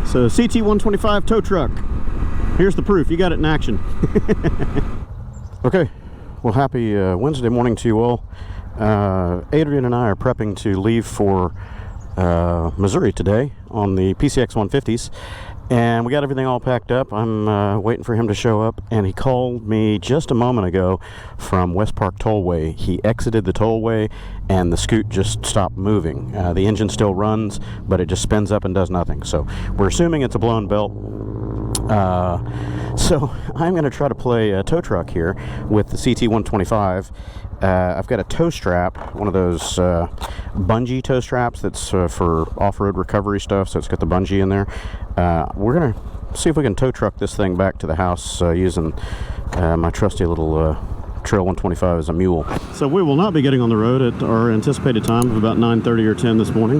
So CT125 tow truck. Here's the proof. You got it in action. Okay. Well, happy Wednesday morning to you all. Adrian and I are prepping to leave for Missouri today on the PCX 150s. And we got everything all packed up. I'm waiting for him to show up, and he called me just a moment ago from West Park Tollway. He exited the tollway, and the scoot just stopped moving. The engine still runs, but it just spins up and does nothing. So we're assuming it's a blown belt. So I'm going to try to play a tow truck here with the CT125. I've got a tow strap, one of those bungee tow straps that's for off-road recovery stuff, so it's got the bungee in there. We're going to see if we can tow truck this thing back to the house using my trusty little Trail 125 as a mule. So we will not be getting on the road at our anticipated time of about 9:30 or 10 this morning.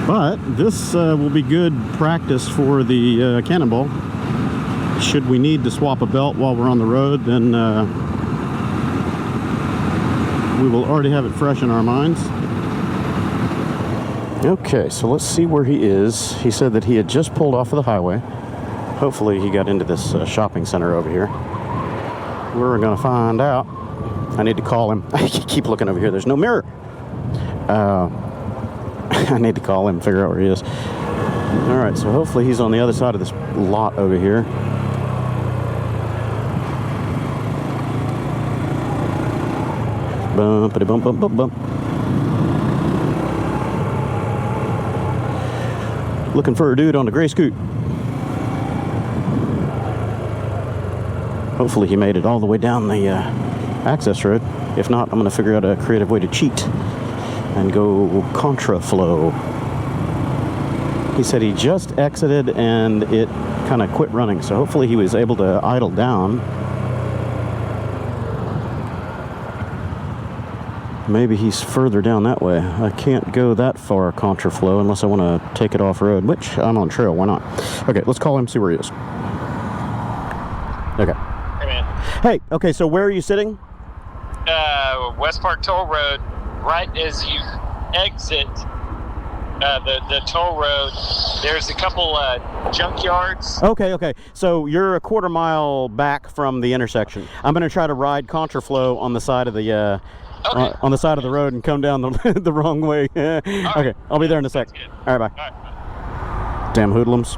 But this will be good practice for the Cannonball. Should we need to swap a belt while we're on the road, then we will already have it fresh in our minds. Okay, so let's see where he is. He said that he had just pulled off of the highway. Hopefully he got into this shopping center over here. We're gonna find out. I need to call him. I keep looking over here. There's no mirror. I need to call him, figure out where he is. All right, so hopefully he's on the other side of this lot over here. Bumpity bump bump bump bump. Looking for a dude on the gray scoot. Hopefully he made it all the way down the access road. If not, I'm going to figure out a creative way to cheat and go contra flow. He said he just exited and it kind of quit running, so hopefully he was able to idle down. Maybe he's further down that way. I can't go that far contra flow unless I want to take it off road, which I'm on trail, why not? Okay, let's call him, see where he is. Okay. Hey, man. Hey, okay, so where are you sitting? West Park Toll Road, right as you exit the toll road, there's a couple junkyards. Okay, so you're a quarter mile back from the intersection. I'm going to try to ride contraflow on the side of the on the side of the road and come down the wrong way. Okay, I'll be there in a sec. All right, bye. All right. Damn hoodlums.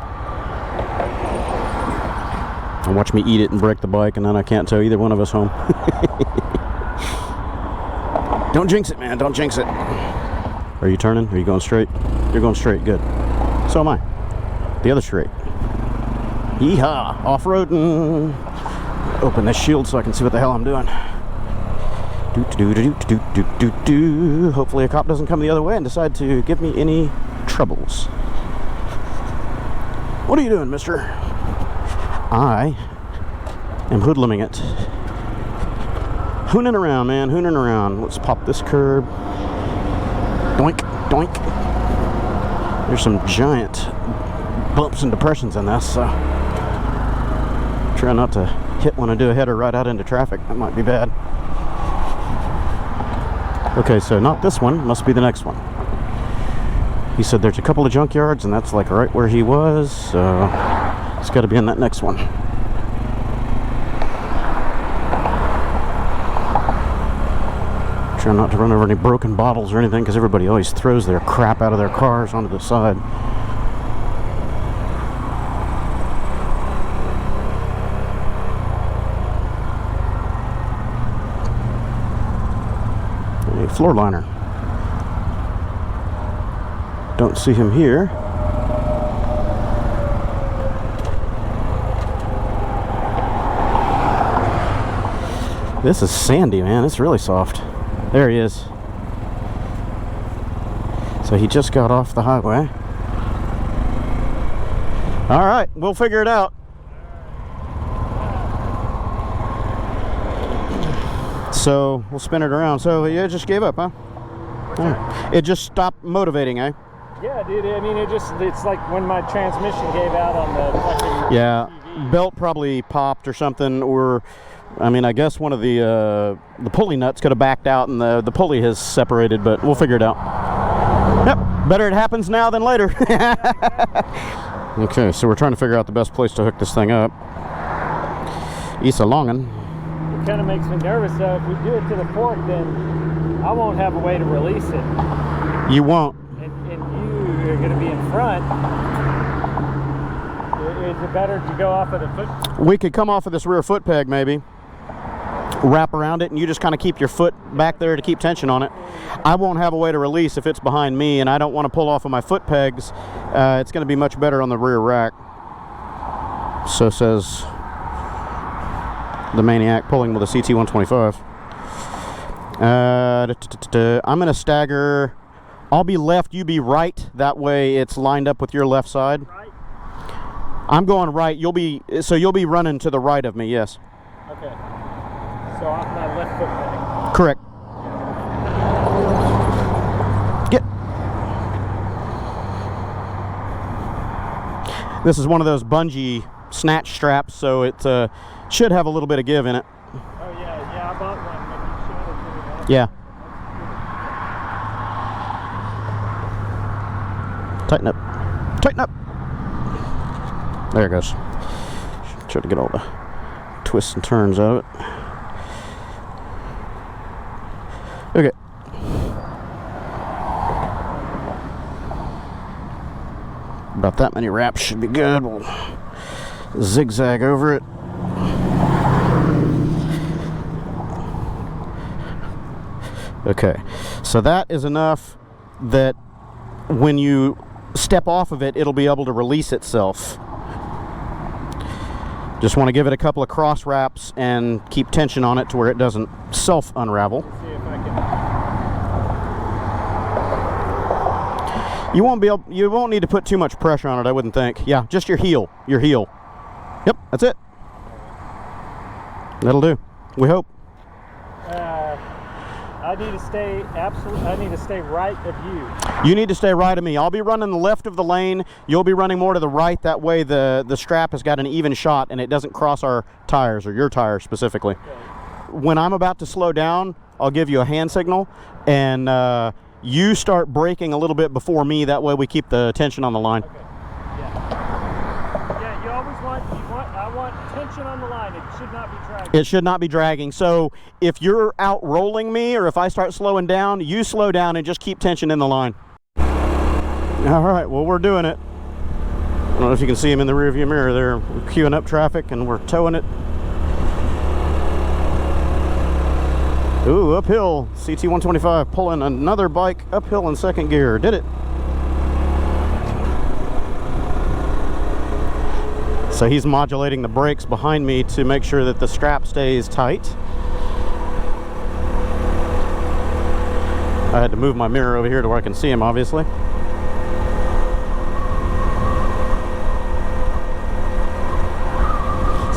And watch me eat it and break the bike, and then I can't tow either one of us home. Don't jinx it, man. Don't jinx it. Are you turning? Are you going straight? You're going straight. Good. So am I. The other straight. Yeehaw. Off-roading. Open this shield so I can see what the hell I'm doing. Hopefully a cop doesn't come the other way and decide to give me any troubles. What are you doing, mister? I am hoodlumming it. Hooning around, man. Hooning around. Let's pop this curb. Doink, doink. There's some giant bumps and depressions in this, so try not to hit when I do a header right out into traffic. That might be bad. Okay, so not this one. Must be the next one. He said there's a couple of junkyards, and that's like right where he was, so it's got to be in that next one. Try not to run over any broken bottles or anything, because everybody always throws their crap out of their cars onto the side. A floor liner. Don't see him here. This is sandy, man. It's really soft. There he is. So he just got off the highway. All right, we'll figure it out. So we'll spin it around. So you just gave up, huh? Yeah. It just stopped motivating, eh? Yeah, dude. I mean, it's like when my transmission gave out on the fucking TV. Belt probably popped or something, or I mean, I guess one of the pulley nuts could have backed out and the pulley has separated, but we'll figure it out. Yep, better it happens now than later. Okay, so we're trying to figure out the best place to hook this thing up. Isa Longen. It kind of makes me nervous though. If we do it to the fork, then I won't have a way to release it. You won't. And you are going to be in front. Is it better to go off of the foot? We could come off of this rear foot peg maybe, wrap around it, and you just kind of keep your foot back there to keep tension on it. I won't have a way to release if it's behind me, and I don't want to pull off of my foot pegs. It's going to be much better on the rear rack. So says the maniac pulling with a CT125. I'm going to stagger. I'll be left, you be right. That way it's lined up with your left side. Right? I'm going right. You'll be running to the right of me, yes. Okay. So off my left foot peg. Correct. Get. This is one of those bungee snatch straps, so it should have a little bit of give in it. Oh yeah, I bought one when you showed it to me. Yeah. Tighten up. Tighten up. There it goes. Try to get all the twists and turns of it. Okay. About that many wraps should be good. We'll zigzag over it. Okay, so that is enough that when you step off of it, it'll be able to release itself. Just want to give it a couple of cross wraps and keep tension on it to where it doesn't self-unravel. See if I can. You won't need to put too much pressure on it, I wouldn't think. Yeah, just your heel. Your heel. Yep, that's it. That'll do. We hope. I need to stay right of you. You need to stay right of me. I'll be running the left of the lane. You'll be running more to the right. That way the strap has got an even shot and it doesn't cross our tires, or your tires specifically. Okay. When I'm about to slow down, I'll give you a hand signal, and you start braking a little bit before me. That way we keep the tension on the line. Okay. Yeah, you always I want tension on the line. It should not be dragging. It should not be dragging. So if you're out rolling me, or if I start slowing down, you slow down and just keep tension in the line. All right, well, we're doing it. I don't know if you can see him in the rearview mirror there. We're queuing up traffic and we're towing it. Ooh, uphill. CT125 pulling another bike uphill in second gear. Did it. So he's modulating the brakes behind me to make sure that the strap stays tight. I had to move my mirror over here to where I can see him, obviously.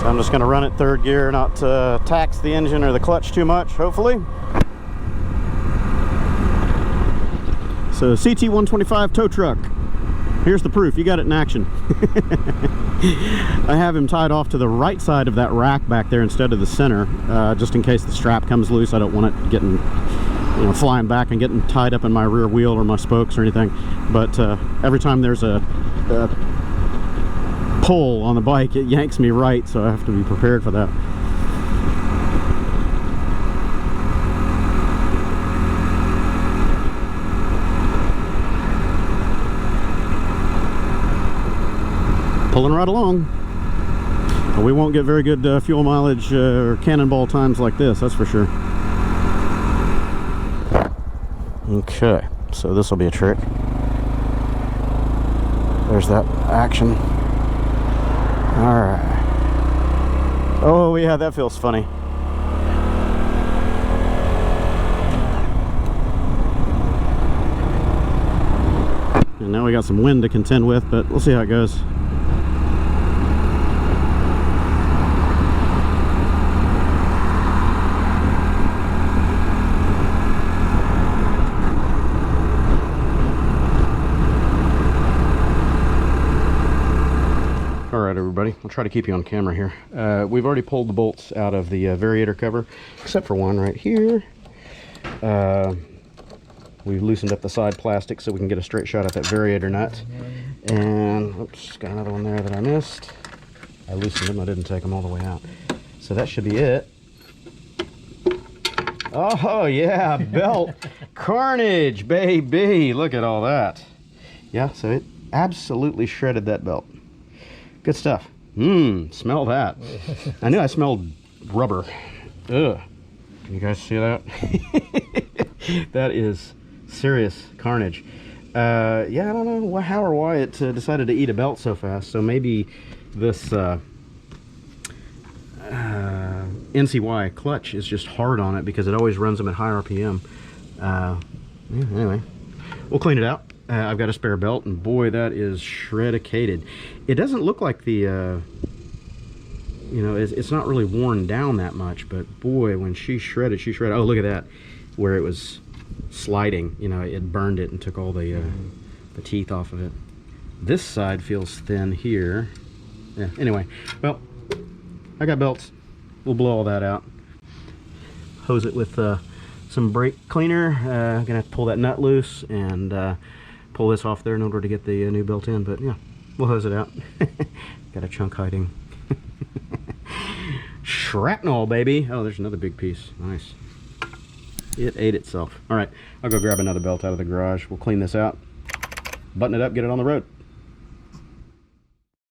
So I'm just going to run it third gear, not tax the engine or the clutch too much, hopefully. So CT125 tow truck. Here's the proof. You got it in action. I have him tied off to the right side of that rack back there instead of the center, just in case the strap comes loose. I don't want it getting, flying back and getting tied up in my rear wheel or my spokes or anything. But every time there's a pull on the bike, it yanks me right, so I have to be prepared for that. Pulling right along. We won't get very good fuel mileage or cannonball times like this, that's for sure. Okay, so this will be a trick. There's that action. Alright. Oh yeah, that feels funny. And now we got some wind to contend with, but we'll see how it goes. Alright everybody, I'll try to keep you on camera here. We've already pulled the bolts out of the variator cover, except for one right here. We loosened up the side plastic so we can get a straight shot at that variator nut. And, oops, got another one there that I missed. I loosened them, I didn't take them all the way out. So that should be it. Oh, yeah, belt. Carnage, baby. Look at all that. Yeah, so it absolutely shredded that belt. Good stuff. Smell that. I knew I smelled rubber. Ugh. Can you guys see that? That is serious carnage. Yeah, I don't know how or why it decided to eat a belt so fast. So maybe this NCY clutch is just hard on it because it always runs them at high RPM. Yeah, anyway, we'll clean it out. I've got a spare belt, and boy, that is shreddicated. It doesn't look like the, you know, it's not really worn down that much, but boy, when she shredded, oh, look at that, where it was sliding, you know, it burned it and took all the teeth off of it. This side feels thin here. Yeah, anyway, well, I got belts. We'll blow all that out. Hose it with some brake cleaner. Gonna have to pull that nut loose and pull this off there in order to get the new belt in, but yeah, we'll hose it out. Got a chunk hiding. Shrapnel, baby. Oh, there's another big piece. Nice. It ate itself. All right, I'll go grab another belt out of the garage. We'll clean this out, button it up, get it on the road.